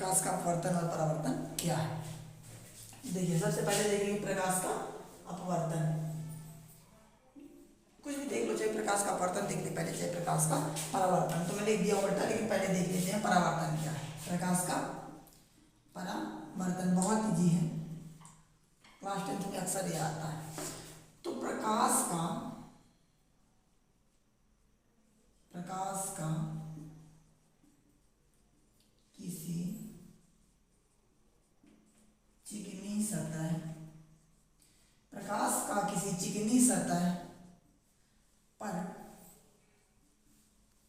प्रकाश का अपवर्तन और परावर्तन क्या है। देखिए सबसे पहले देखेंगे प्रकाश का अपवर्तन। कुछ भी देख लो, चाहे प्रकाश का अपवर्तन देखते पहले, चाहे प्रकाश का परावर्तन। तो मैं लिख दिया उल्टा, लेकिन पहले देख लेते हैं परावर्तन क्या है। प्रकाश का परावर्तन बहुत इजी है, क्लास 10th में अक्सर ये आता है। तो प्रकाश का किसी चिकनी सतह, प्रकाश का किसी चिकनी सतह पर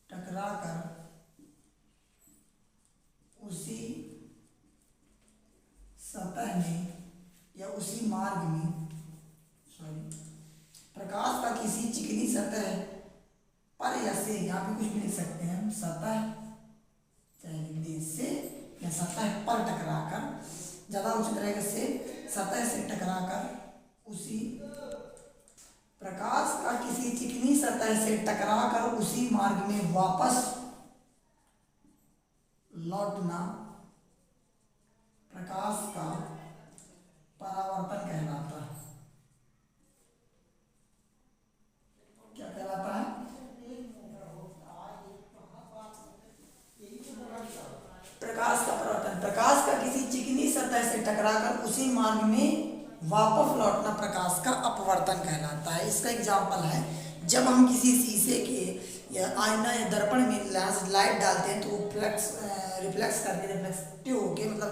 टकराकर उसी सतह में या उसी मार्ग में, प्रकाश का किसी चिकनी सतह पर या से, यहाँ पे कुछ भी लिख सकते हैं हम, सतह चाहे लिख दिए से या सतह पर टकराकर, ज्यादा उचित रहेगा से, सतह से टकराकर उसी, प्रकाश का किसी चिकनी सतह से टकराकर उसी मार्ग में वापस लौटना प्रकाश का परावर्तन कहलाता है। क्या कहलाता है? प्रकाश का परावर्तन। प्रकाश का किसी चिकनी सतह से टकराकर उसी मार्ग में वापस लौटना प्रकाश का अपवर्तन कहलाता है। इसका एग्जाम्पल है, जब हम किसी शीशे के या आईना या दर्पण में लाइट डालते हैं तो वो रिफ्लेक्स करके, रिफ्लेक्टिव होके, मतलब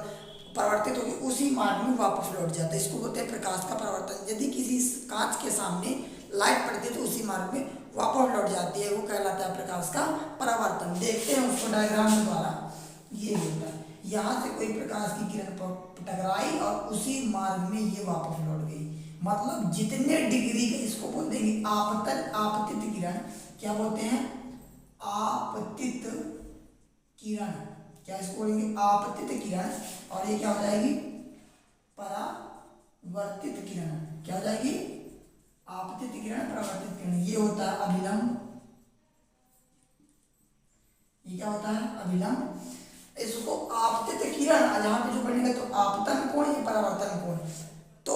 परावर्तित होकर उसी मार्ग में वापस लौट जाता है। इसको बोलते हैं प्रकाश का परावर्तन। यदि किसी कांच के सामने लाइट पड़ती है तो उसी मार्ग में वापस लौट जाती है, वो कहलाता है प्रकाश का परावर्तन। देखते हैं उसको डायग्राम द्वारा। ये होता है, यहाँ से कोई प्रकाश की किरण टकराई और उसी मार्ग में ये वापस लौट गई, मतलब जितने डिग्री का, इसको बोल देंगे आपतन, आपतित किरण। क्या बोलते हैं? आपतित किरण। क्या इसको बोलेंगे? आपतित किरण। और ये क्या हो जाएगी? परावर्तित किरण। क्या हो जाएगी? आपतित किरण, परावर्तित किरण। ये होता है अभिलंब। ये क्या होता है? अभिलंब। इसको आपतित किरण, यहाँ पे जो बनेगा तो आपतन कोण, ये परावर्तन कोण। तो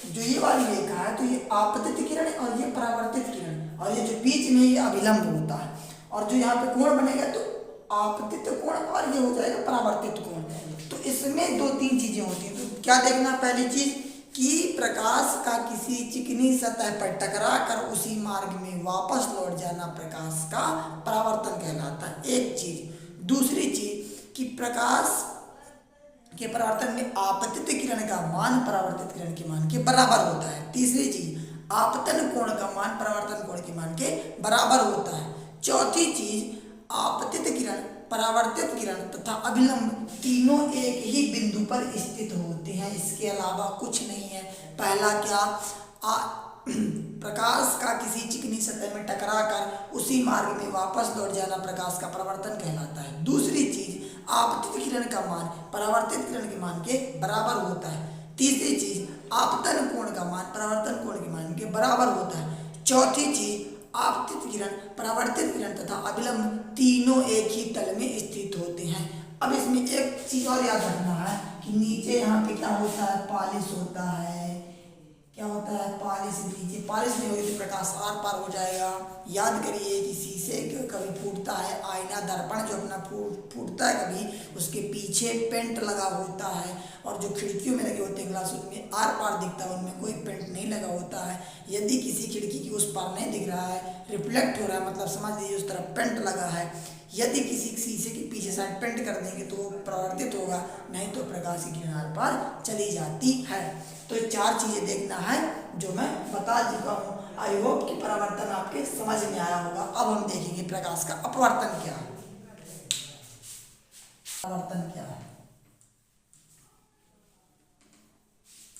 जो ये वाली रेखा है तो ये आपतित किरण है और ये परावर्तित किरण, और ये जो बीच में ये अभिलंब होता है। और जो यहाँ पे कोण बनेगा तो आपतित कोण और ये हो जाएगा परावर्तित कोण। तो इसमें दो तीन चीजें होती हैं। तो क्या देखना? पहली चीज कि प्रकाश का किसी चिकनी सतह पर टकरा कर उसी मार्ग में वापस लौट जाना प्रकाश का परावर्तन कहलाता है, एक चीज। दूसरी चीज कि प्रकाश के परावर्तन में आपतित किरण का मान परावर्तित किरण के मान के बराबर होता है। तीसरी चीज, आपतन कोण का मान परावर्तन कोण के मान के बराबर होता है। चौथी चीज, आपतित किरण, परावर्तित किरण तथा अभिलंब तीनों एक ही बिंदु पर स्थित होते हैं, इसके अलावा कुछ नहीं है। पहला क्या? प्रकाश का किसी चिकनी सतह में टकराकर उसी मार्ग में वापस लौट जाना प्रकाश का परावर्तन कहलाता है। दूसरी चीज, आपतित किरण का मान परावर्तित किरण के मान के बराबर होता है। तीसरी चीज, आपतन कोण का मान परावर्तन कोण के मान के बराबर होता है। चौथी चीज, आपतित किरण, परावर्तित किरण तथा अभिलंब तीनों एक ही तल में स्थित होते हैं। अब इसमें एक चीज और याद रखना है कि नीचे यहाँ पे क्या होता है? पॉलिश होता है। क्या होता है? पॉलिश। नीचे पॉलिश नहीं होगी तो प्रकाश आर पार हो जाएगा। याद करिए कि शीशे कभी फूटता है, आईना दर्पण जो अपना फूटता है कभी, उसके पीछे पेंट लगा होता है। और जो खिड़कियों में लगे होते हैं ग्लास, उनमें आर पार दिखता है, उनमें कोई पेंट नहीं लगा होता है। यदि किसी खिड़की की उस पार नहीं दिख रहा है, रिफ्लेक्ट हो रहा है, मतलब समझ लीजिए उस तरफ पेंट लगा है। यदि किसी शीशे के पीछे साइड पेंट कर देंगे तो वो परावर्तित होगा, नहीं तो प्रकाश की किरण आर पार चली जाती है। तो ये चार चीजें देखना है जो मैं बता चुका हूँ। आई होप कि परावर्तन आपके समझ में आया होगा। अब हम देखेंगे प्रकाश का अपवर्तन क्या है। परावर्तन क्या है?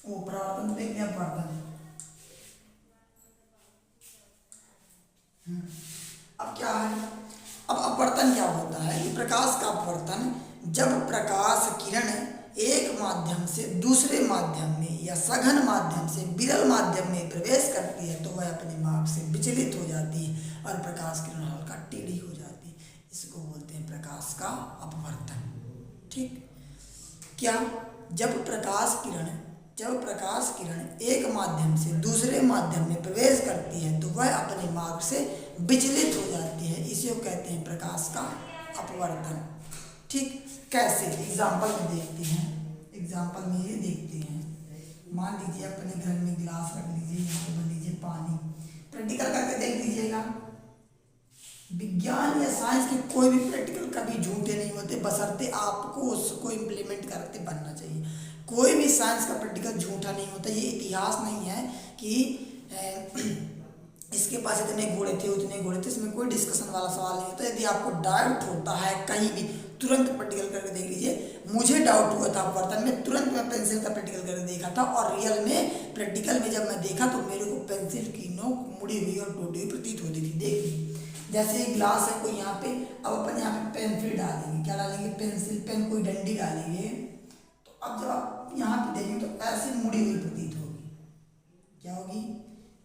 वो परावर्तन देखते हैं, अपवर्तन। अब क्या है? अब अपवर्तन क्या होता है? कि प्रकाश का अपवर्तन, जब प्रकाश किरण एक माध्यम से दूसरे माध्यम में या सघन माध्यम से विरल माध्यम में प्रवेश करती है तो वह अपने मार्ग से विचलित हो जाती है और प्रकाश किरण हल्का टेढ़ी हो जाती है। इसको बोलते हैं प्रकाश का अपवर्तन। ठीक। क्या, जब प्रकाश किरण एक माध्यम से दूसरे माध्यम में प्रवेश करती है तो वह अपने मार्ग से विचलित हो जाती है, इसे वो कहते हैं प्रकाश का अपवर्तन। ठीक, कैसे, एग्जाम्पल में देखते हैं। एग्जाम्पल में ये देखते हैं, मान लीजिए अपने घर में गिलास रख लीजिए, यहाँ पे बन लीजिए पानी, प्रैक्टिकल करके देख लीजिएगा। विज्ञान या साइंस के कोई भी प्रैक्टिकल कभी झूठे नहीं होते, बशर्ते आपको उसको इम्प्लीमेंट करते बनना चाहिए। कोई भी साइंस का प्रैक्टिकल झूठा नहीं होता। ये इतिहास नहीं है कि इसके पास इतने घोड़े थे उतने घोड़े थे, इसमें कोई डिस्कशन वाला सवाल नहीं होता। यदि आपको डाउट होता है कहीं भी, तुरंत प्रैक्टिकल करके देख लीजिए। मुझे डाउट हुआ था अपवर्तन में, तुरंत मैं पेंसिल का प्रैक्टिकल करके देखा था, और रियल में प्रैक्टिकल में जब मैं देखा तो मेरे को पेंसिल की नोक मुड़ी हुई और टूटी हुई प्रतीत होती थी। देखिए जैसे एक ग्लास है कोई यहाँ पे, अब अपन यहाँ पे पेंसिल डालेंगे, क्या डालेंगे, पेंसिल पेन कोई डंडी डालेंगे, तो अब जब आप यहाँ पे देखेंगे तो ऐसे मुड़ी हुई प्रतीत होगी। क्या होगी,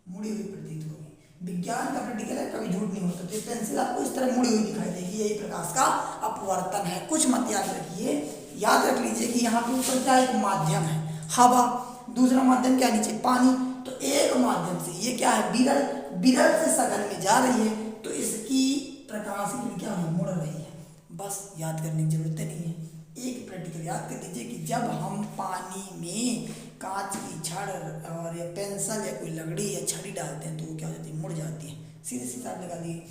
मुड़ी हुई प्रतीत होगी। विज्ञान का प्रैक्टिकल है, कभी झूठ नहीं होता। तो पेंसिल आपको इस तरह मुड़ी हुई दिखाई देगी, यही प्रकाश का अपवर्तन है। कुछ मत याद रखिए, याद रख लीजिए कि यहाँ पे ऊपर क्या एक माध्यम है, हवा, दूसरा माध्यम क्या नीचे पानी। तो एक माध्यम से ये क्या है, विरल से सघन में जा रही है, तो इसकी प्रकाश की क्या है, मुड़ रही है। बस याद करने की जरूरत नहीं है। एक प्रैक्टिकल याद कर दीजिए कि जब हम पानी में कांच की छड़ और या पेंसिल या कोई लकड़ी या छड़ी डालते हैं तो वो क्या हो जाती है, मुड़ जाती है। सीधे सीधा लगा दिए,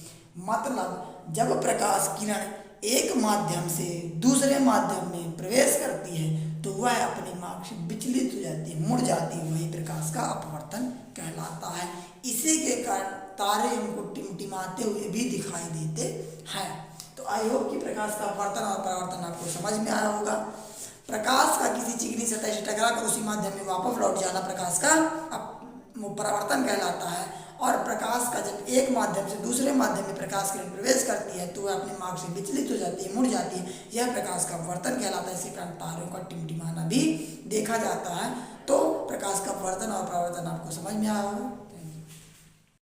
मतलब जब प्रकाश किरण एक माध्यम से दूसरे माध्यम में प्रवेश करती है तो वह अपने मार्ग से विचलित हो जाती है, मुड़ जाती है, वही प्रकाश का अपवर्तन कहलाता है। इसी के कारण तारे हमको टिमटिमाते हुए भी दिखाई देते हैं। तो आई होप कि प्रकाश का अपवर्तन और परावर्तन आपको समझ में आया होगा। प्रकाश का किसी चिकनी सतह से टकराकर उसी माध्यम में वापस लौट जाना प्रकाश का परावर्तन कहलाता है। और प्रकाश का जब एक माध्यम से दूसरे माध्यम में प्रकाश किरण प्रवेश करती है तो वह अपने मार्ग से विचलित हो जाती है, मुड़ जाती है, यह प्रकाश का अपवर्तन कहलाता है। इसी कारण तारों का टिमटिमाना भी देखा जाता है। तो प्रकाश का अपवर्तन और परावर्तन आपको समझ में आया होगा।